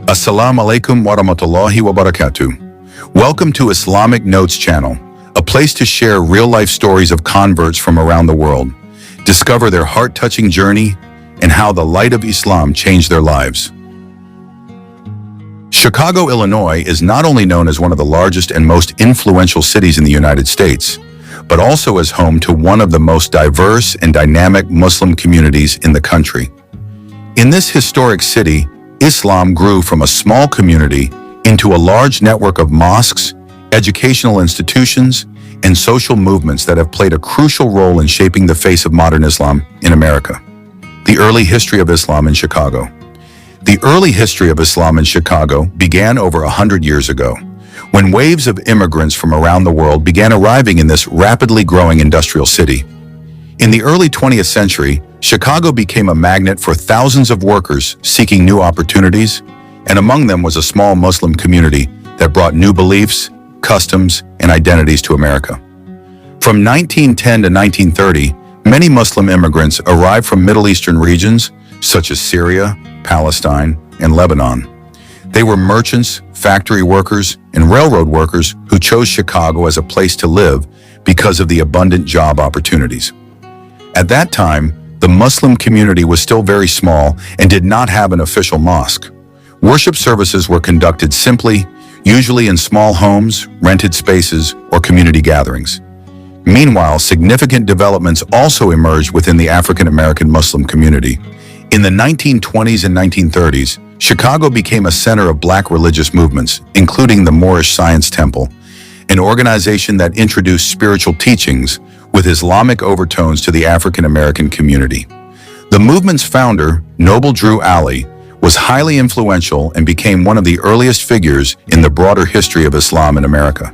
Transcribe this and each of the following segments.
Assalamu alaikum wa rahmatullahi wa barakatuh. Welcome to Islamic Notes channel, a place to share real-life stories of converts from around the world, discover their heart-touching journey, and how the light of Islam changed their lives. Chicago, Illinois is not only known as one of the largest and most influential cities in the United States, but also as home to one of the most diverse and dynamic Muslim communities in the country. In this historic city, Islam grew from a small community into a large network of mosques, educational institutions, and social movements that have played a crucial role in shaping the face of modern Islam in America. The early history of Islam in Chicago. The early history of Islam in Chicago began over 100 years ago, when waves of immigrants from around the world began arriving in this rapidly growing industrial city. In the early 20th century, Chicago became a magnet for thousands of workers seeking new opportunities, and among them was a small Muslim community that brought new beliefs, customs, and identities to America. From 1910 to 1930, many Muslim immigrants arrived from Middle Eastern regions such as Syria, Palestine, and Lebanon. They were merchants, factory workers, and railroad workers who chose Chicago as a place to live because of the abundant job opportunities. At that time, the Muslim community was still very small and did not have an official mosque. Worship services were conducted simply, usually in small homes, rented spaces, or community gatherings. Meanwhile, significant developments also emerged within the African American Muslim community. In the 1920s and 1930s, Chicago became a center of Black religious movements, including the Moorish Science Temple, an organization that introduced spiritual teachings with Islamic overtones to the African American community. The movement's founder, Noble Drew Ali, was highly influential and became one of the earliest figures in the broader history of Islam in America.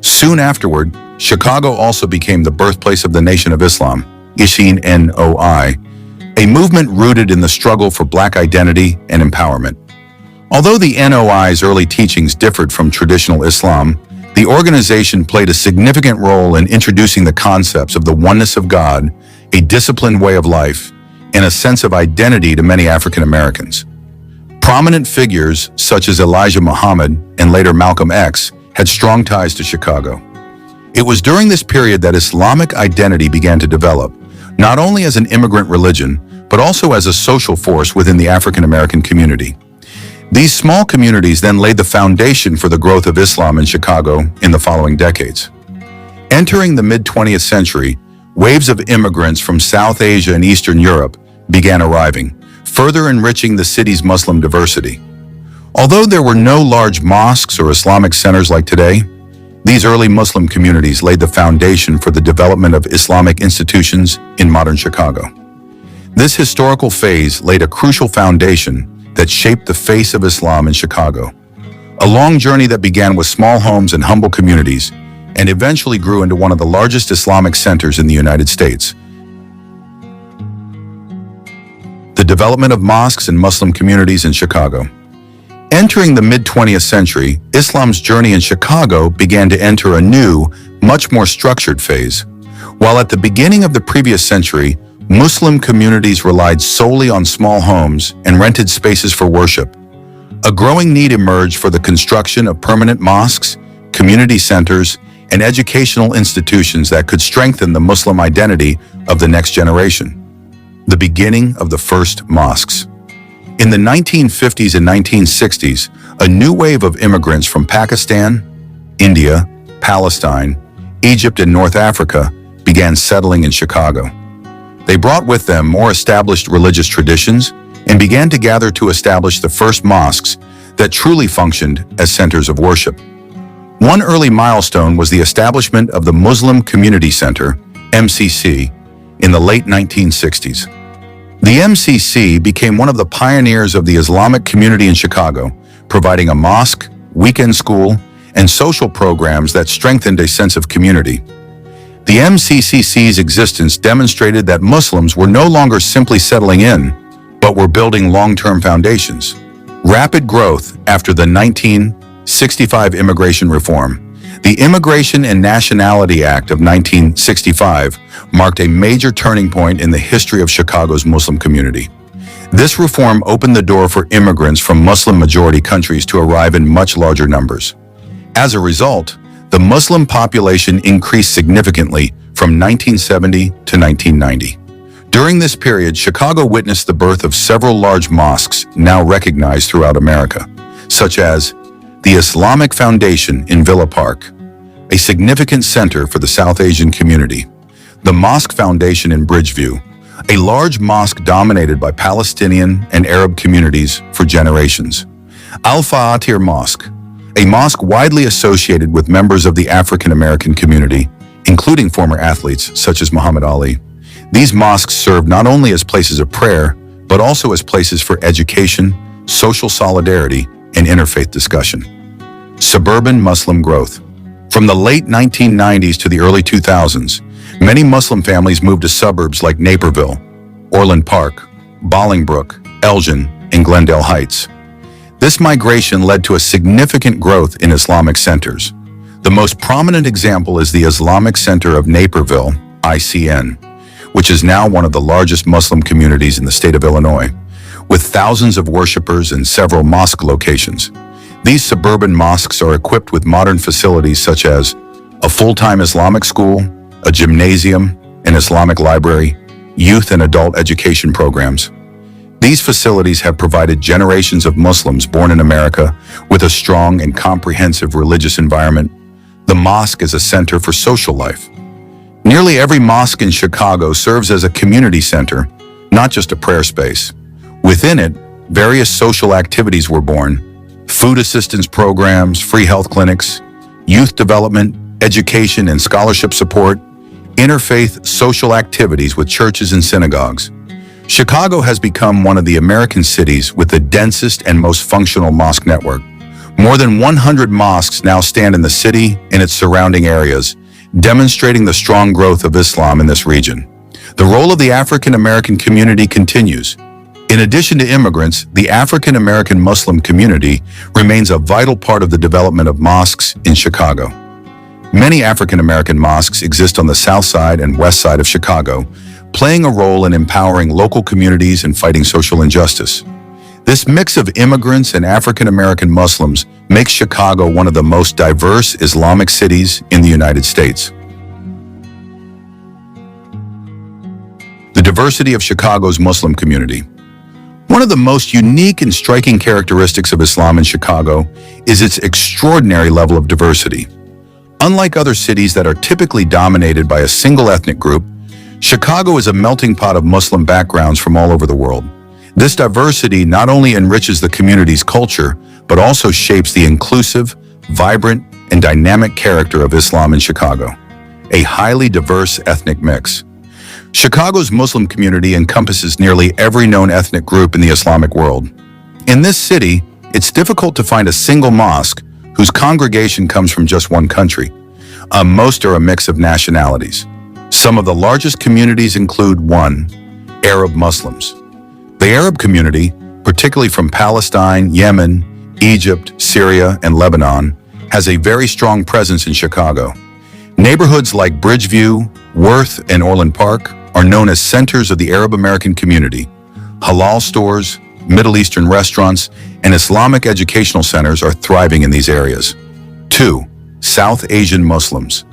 Soon afterward, Chicago also became the birthplace of the Nation of Islam, NOI, a movement rooted in the struggle for Black identity and empowerment. Although the NOI's early teachings differed from traditional Islam, the organization played a significant role in introducing the concepts of the oneness of God, a disciplined way of life, and a sense of identity to many African Americans. Prominent figures such as Elijah Muhammad and later Malcolm X had strong ties to Chicago. It was during this period that Islamic identity began to develop, not only as an immigrant religion, but also as a social force within the African American community. These small communities then laid the foundation for the growth of Islam in Chicago in the following decades. Entering the mid-20th century, waves of immigrants from South Asia and Eastern Europe began arriving, further enriching the city's Muslim diversity. Although there were no large mosques or Islamic centers like today, these early Muslim communities laid the foundation for the development of Islamic institutions in modern Chicago. This historical phase laid a crucial foundation that shaped the face of Islam in Chicago. A long journey that began with small homes and humble communities and eventually grew into one of the largest Islamic centers in the United States. The development of mosques and Muslim communities in Chicago. Entering the mid-20th century, Islam's journey in Chicago began to enter a new, much more structured phase. While at the beginning of the previous century, Muslim communities relied solely on small homes and rented spaces for worship, a growing need emerged for the construction of permanent mosques, community centers, and educational institutions that could strengthen the Muslim identity of the next generation. The beginning of the first mosques. In the 1950s and 1960s, a new wave of immigrants from Pakistan, India, Palestine, Egypt, and North Africa began settling in Chicago. They brought with them more established religious traditions and began to gather to establish the first mosques that truly functioned as centers of worship. One early milestone was the establishment of the Muslim Community Center, MCC, in the late 1960s. The MCC became one of the pioneers of the Islamic community in Chicago, providing a mosque, weekend school, and social programs that strengthened a sense of community. The MCCC's existence demonstrated that Muslims were no longer simply settling in, but were building long-term foundations. Rapid growth after the 1965 immigration reform. The Immigration and Nationality Act of 1965 marked a major turning point in the history of Chicago's Muslim community. This reform opened the door for immigrants from Muslim-majority countries to arrive in much larger numbers. As a result, the Muslim population increased significantly from 1970 to 1990. During this period, Chicago witnessed the birth of several large mosques now recognized throughout America, such as the Islamic Foundation in Villa Park, a significant center for the South Asian community, the Mosque Foundation in Bridgeview, a large mosque dominated by Palestinian and Arab communities for generations, Al-Fatir Mosque, a mosque widely associated with members of the African American community, including former athletes such as Muhammad Ali. These mosques serve not only as places of prayer, but also as places for education, social solidarity, and interfaith discussion. Suburban Muslim growth. From the late 1990s to the early 2000s, many Muslim families moved to suburbs like Naperville, Orland Park, Bolingbrook, Elgin, and Glendale Heights. This migration led to a significant growth in Islamic centers. The most prominent example is the Islamic Center of Naperville, ICN, which is now one of the largest Muslim communities in the state of Illinois, with thousands of worshipers and several mosque locations. These suburban mosques are equipped with modern facilities such as a full-time Islamic school, a gymnasium, an Islamic library, youth and adult education programs. These facilities have provided generations of Muslims born in America with a strong and comprehensive religious environment. The mosque is a center for social life. Nearly every mosque in Chicago serves as a community center, not just a prayer space. Within it, various social activities were born: food assistance programs, free health clinics, youth development, education and scholarship support, interfaith social activities with churches and synagogues. Chicago has become one of the American cities with the densest and most functional mosque network. More than 100 mosques now stand in the city and its surrounding areas, demonstrating the strong growth of Islam in this region. The role of the African American community continues. In addition to immigrants, the African American Muslim community remains a vital part of the development of mosques in Chicago. Many African American mosques exist on the south side and west side of Chicago, playing a role in empowering local communities and fighting social injustice. This mix of immigrants and African American Muslims makes Chicago one of the most diverse Islamic cities in the United States. The diversity of Chicago's Muslim community. One of the most unique and striking characteristics of Islam in Chicago is its extraordinary level of diversity. Unlike other cities that are typically dominated by a single ethnic group, Chicago is a melting pot of Muslim backgrounds from all over the world. This diversity not only enriches the community's culture, but also shapes the inclusive, vibrant, and dynamic character of Islam in Chicago. A highly diverse ethnic mix. Chicago's Muslim community encompasses nearly every known ethnic group in the Islamic world. In this city, it's difficult to find a single mosque whose congregation comes from just one country. Most are a mix of nationalities. Some of the largest communities include 1. Arab Muslims. The Arab community, particularly from Palestine, Yemen, Egypt, Syria, and Lebanon, has a very strong presence in Chicago. Neighborhoods like Bridgeview, Worth, and Orland Park are known as centers of the Arab American community. Halal stores, Middle Eastern restaurants, and Islamic educational centers are thriving in these areas. 2. South Asian Muslims.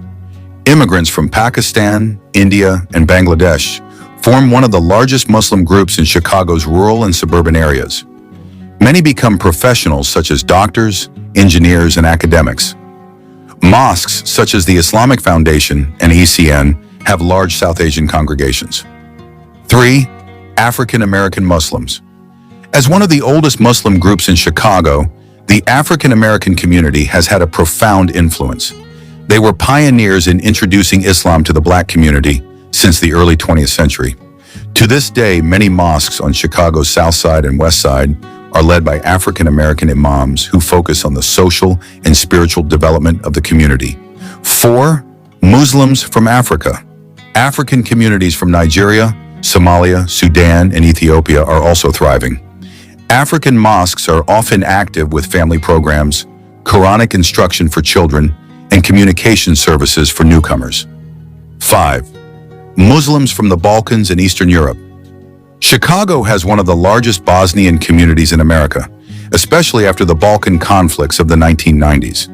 Immigrants from Pakistan, India, and Bangladesh form one of the largest Muslim groups in Chicago's rural and suburban areas. Many become professionals such as doctors, engineers, and academics. Mosques such as the Islamic Foundation and ECN have large South Asian congregations. 3. African American Muslims. As one of the oldest Muslim groups in Chicago, the African American community has had a profound influence. They were pioneers in introducing Islam to the Black community since the early 20th century. To this day, many mosques on Chicago's South Side and West Side are led by African American imams who focus on the social and spiritual development of the community. 4. Muslims from Africa. African communities from Nigeria, Somalia, Sudan, and Ethiopia are also thriving. African mosques are often active with family programs, Quranic instruction for children, and communication services for newcomers. 5. Muslims from the Balkans and Eastern Europe. Chicago has one of the largest Bosnian communities in America, especially after the Balkan conflicts of the 1990s.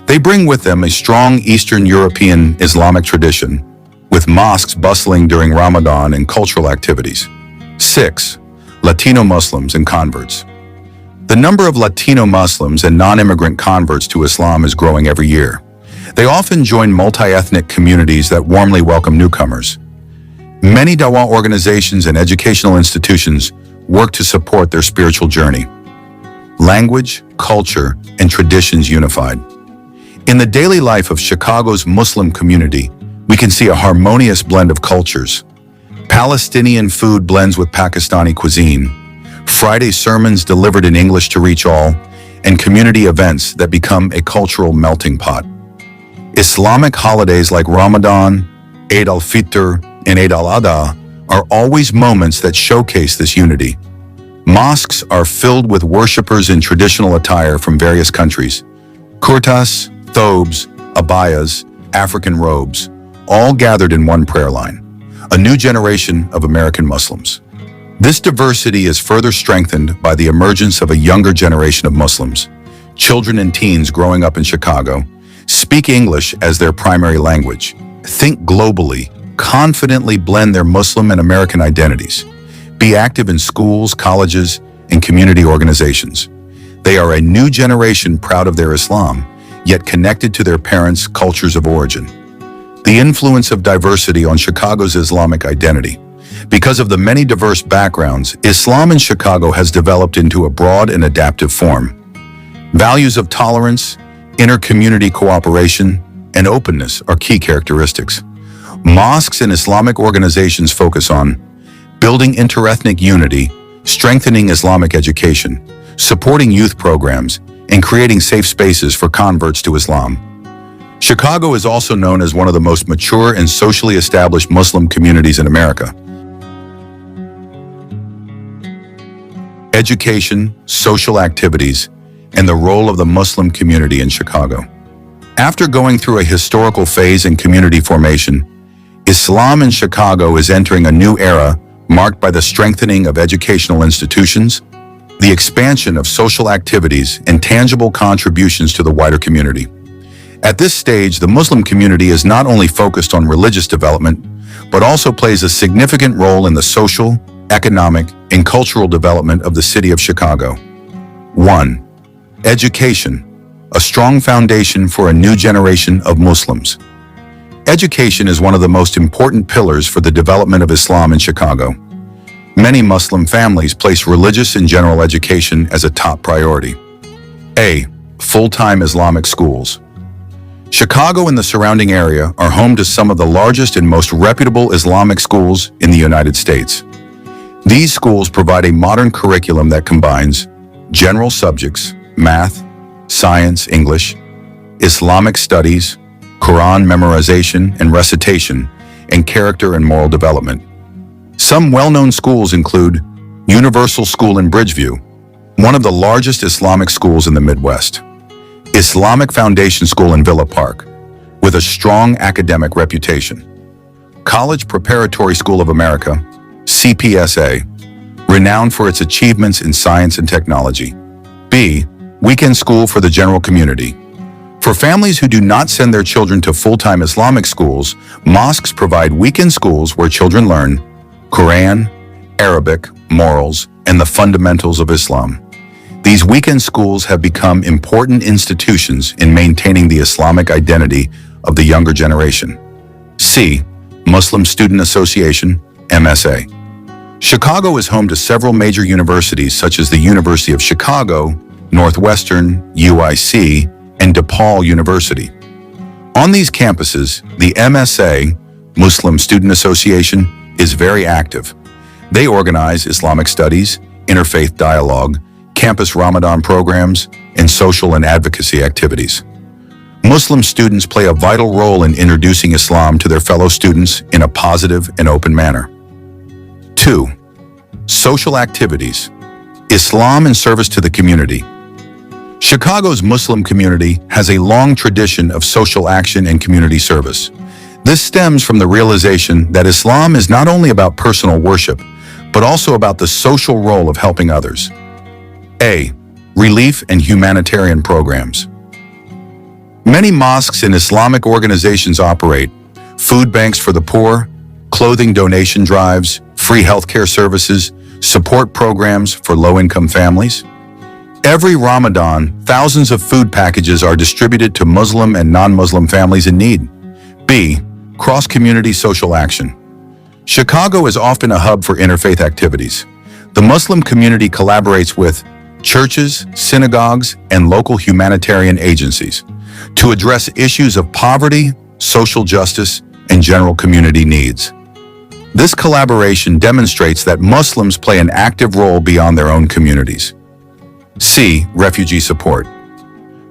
They bring with them a strong Eastern European Islamic tradition, with mosques bustling during Ramadan and cultural activities. 6. Latino Muslims and converts. The number of Latino Muslims and non-immigrant converts to Islam is growing every year. They often join multi-ethnic communities that warmly welcome newcomers. Many Dawah organizations and educational institutions work to support their spiritual journey. Language, culture, and traditions unified. In the daily life of Chicago's Muslim community, we can see a harmonious blend of cultures. Palestinian food blends with Pakistani cuisine, Friday sermons delivered in English to reach all, and community events that become a cultural melting pot. Islamic holidays like Ramadan, Eid al-Fitr, and Eid al-Adha are always moments that showcase this unity. Mosques are filled with worshippers in traditional attire from various countries. Kurtas, thobes, abayas, African robes, all gathered in one prayer line. A new generation of American Muslims. This diversity is further strengthened by the emergence of a younger generation of Muslims. Children and teens growing up in Chicago speak English as their primary language, think globally, confidently blend their Muslim and American identities, be active in schools, colleges, and community organizations. They are a new generation proud of their Islam, yet connected to their parents' cultures of origin. The influence of diversity on Chicago's Islamic identity. Because of the many diverse backgrounds, Islam in Chicago has developed into a broad and adaptive form. Values of tolerance, inter-community cooperation, and openness are key characteristics. Mosques and Islamic organizations focus on building interethnic unity, strengthening Islamic education, supporting youth programs, and creating safe spaces for converts to Islam. Chicago is also known as one of the most mature and socially established Muslim communities in America. Education, social activities, and the role of the Muslim community in Chicago. After going through a historical phase in community formation, Islam in Chicago is entering a new era marked by the strengthening of educational institutions, the expansion of social activities, and tangible contributions to the wider community. At this stage, the Muslim community is not only focused on religious development, but also plays a significant role in the social, economic, and cultural development of the city of Chicago. 1. Education, a strong foundation for a new generation of Muslims. Education is one of the most important pillars for the development of Islam in Chicago. Many Muslim families place religious and general education as a top priority. A. Full-time Islamic schools. Chicago and the surrounding area are home to some of the largest and most reputable Islamic schools in the United States. These schools provide a modern curriculum that combines general subjects, math, science, English, Islamic studies, Quran memorization and recitation, and character and moral development. Some well-known schools include Universal School in Bridgeview, one of the largest Islamic schools in the Midwest, Islamic Foundation School in Villa Park, with a strong academic reputation, College Preparatory School of America, CPSA, renowned for its achievements in science and technology. B. Weekend School for the General Community. For families who do not send their children to full-time Islamic schools, mosques provide weekend schools where children learn Quran, Arabic, morals, and the fundamentals of Islam. These weekend schools have become important institutions in maintaining the Islamic identity of the younger generation. C. Muslim Student Association, MSA. Chicago is home to several major universities such as the University of Chicago, Northwestern, UIC, and DePaul University. On these campuses, the MSA, Muslim Student Association, is very active. They organize Islamic studies, interfaith dialogue, campus Ramadan programs, and social and advocacy activities. Muslim students play a vital role in introducing Islam to their fellow students in a positive and open manner. 2. Social activities. Islam in service to the community. Chicago's Muslim community has a long tradition of social action and community service. This stems from the realization that Islam is not only about personal worship, but also about the social role of helping others. A. Relief and humanitarian programs. Many mosques and Islamic organizations operate food banks for the poor, clothing donation drives, free healthcare services, support programs for low-income families. Every Ramadan, thousands of food packages are distributed to Muslim and non-Muslim families in need. B. Cross-community social action. Chicago is often a hub for interfaith activities. The Muslim community collaborates with churches, synagogues, and local humanitarian agencies to address issues of poverty, social justice, and general community needs. This collaboration demonstrates that Muslims play an active role beyond their own communities. C. Refugee support.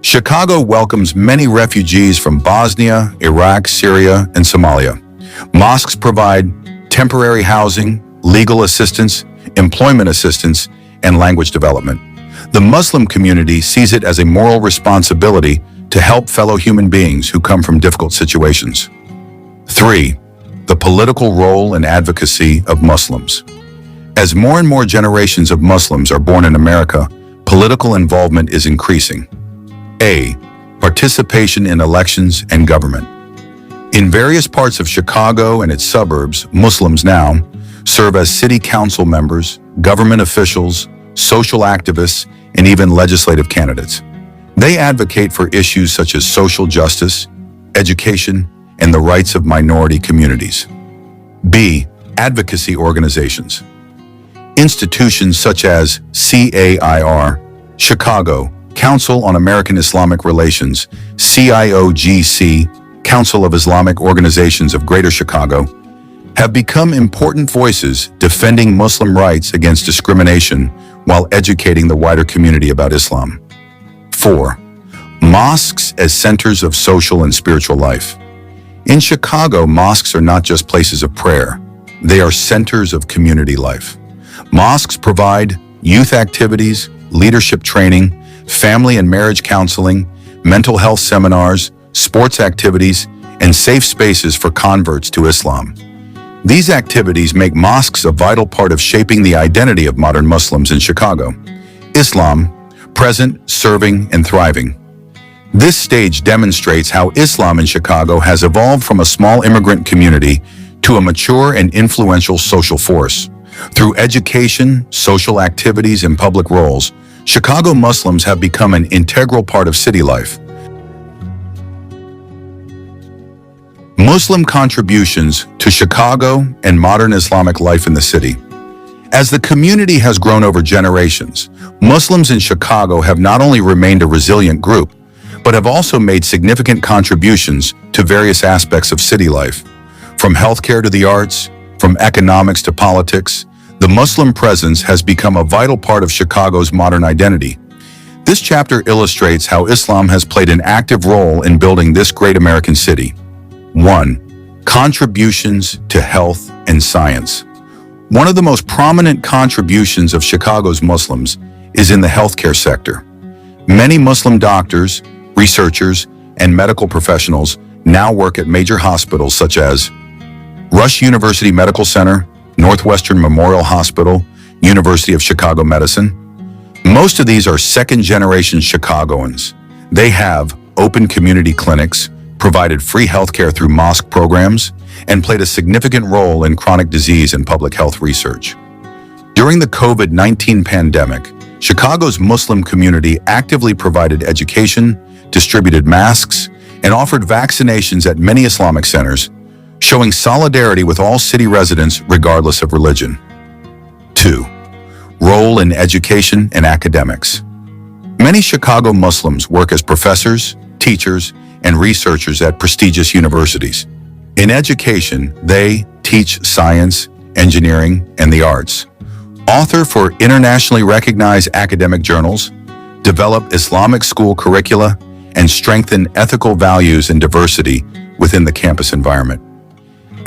Chicago welcomes many refugees from Bosnia, Iraq, Syria, and Somalia. Mosques provide temporary housing, legal assistance, employment assistance, and language development. The Muslim community sees it as a moral responsibility to help fellow human beings who come from difficult situations. 3. The political role and advocacy of Muslims. As more and more generations of Muslims are born in America, political involvement is increasing. A. Participation in elections and government. In various parts of Chicago and its suburbs, Muslims now serve as city council members, government officials, social activists, and even legislative candidates. They advocate for issues such as social justice, education, and the rights of minority communities. B. Advocacy organizations. Institutions such as CAIR, Chicago, Council on American Islamic Relations, CIOGC, Council of Islamic Organizations of Greater Chicago, have become important voices defending Muslim rights against discrimination while educating the wider community about Islam. 4. Mosques as centers of social and spiritual life. In Chicago, mosques are not just places of prayer. They are centers of community life. Mosques provide youth activities, leadership training, family and marriage counseling, mental health seminars, sports activities, and safe spaces for converts to Islam. These activities make mosques a vital part of shaping the identity of modern Muslims in Chicago. Islam, present, serving, and thriving. This stage demonstrates how Islam in Chicago has evolved from a small immigrant community to a mature and influential social force. Through education, social activities, and public roles, Chicago Muslims have become an integral part of city life. Muslim contributions to Chicago and modern Islamic life in the city. As the community has grown over generations, Muslims in Chicago have not only remained a resilient group, but have also made significant contributions to various aspects of city life. From healthcare to the arts, from economics to politics, the Muslim presence has become a vital part of Chicago's modern identity. This chapter illustrates how Islam has played an active role in building this great American city. 1. Contributions to health and science. One of the most prominent contributions of Chicago's Muslims is in the healthcare sector. Many Muslim doctors, researchers, and medical professionals now work at major hospitals such as Rush University Medical Center, Northwestern Memorial Hospital, University of Chicago Medicine. Most of these are second-generation Chicagoans. They have open community clinics, provided free healthcare through mosque programs, and played a significant role in chronic disease and public health research. During the COVID-19 pandemic, Chicago's Muslim community actively provided education, distributed masks, and offered vaccinations at many Islamic centers, showing solidarity with all city residents regardless of religion. 2. Role in education and academics. Many Chicago Muslims work as professors, teachers, and researchers at prestigious universities. In education, they teach science, engineering, and the arts, author for internationally recognized academic journals, develop Islamic school curricula, and strengthen ethical values and diversity within the campus environment.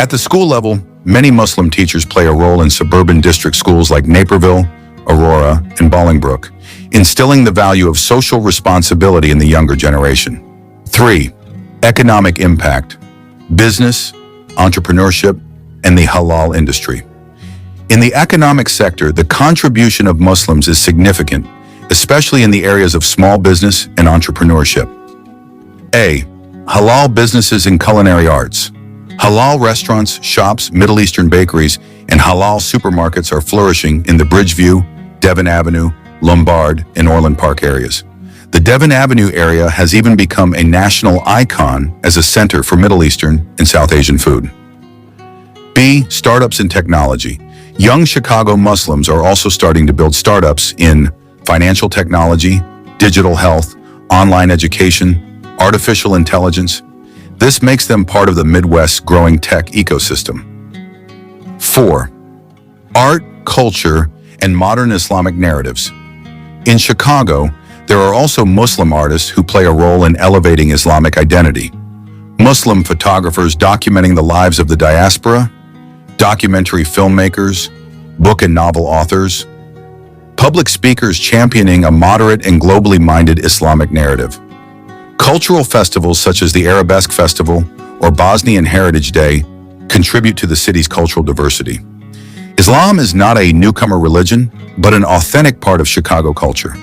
At the school level, many Muslim teachers play a role in suburban district schools like Naperville, Aurora, and Bolingbrook, instilling the value of social responsibility in the younger generation. 3. Economic impact. Business, entrepreneurship, and the halal industry. In the economic sector, the contribution of Muslims is significant, especially in the areas of small business and entrepreneurship. A. Halal businesses and culinary arts. Halal restaurants, shops, Middle Eastern bakeries, and halal supermarkets are flourishing in the Bridgeview, Devon Avenue, Lombard, and Orland Park areas. The Devon Avenue area has even become a national icon as a center for Middle Eastern and South Asian food. B. Startups and technology. Young Chicago Muslims are also starting to build startups in financial technology, digital health, online education, artificial intelligence. This makes them part of the Midwest's growing tech ecosystem. 4. Art, culture, and modern Islamic narratives. In Chicago, there are also Muslim artists who play a role in elevating Islamic identity. Muslim photographers documenting the lives of the diaspora, documentary filmmakers, book and novel authors, public speakers championing a moderate and globally minded Islamic narrative. Cultural festivals such as the Arabesque Festival or Bosnian Heritage Day contribute to the city's cultural diversity. Islam is not a newcomer religion, but an authentic part of Chicago culture.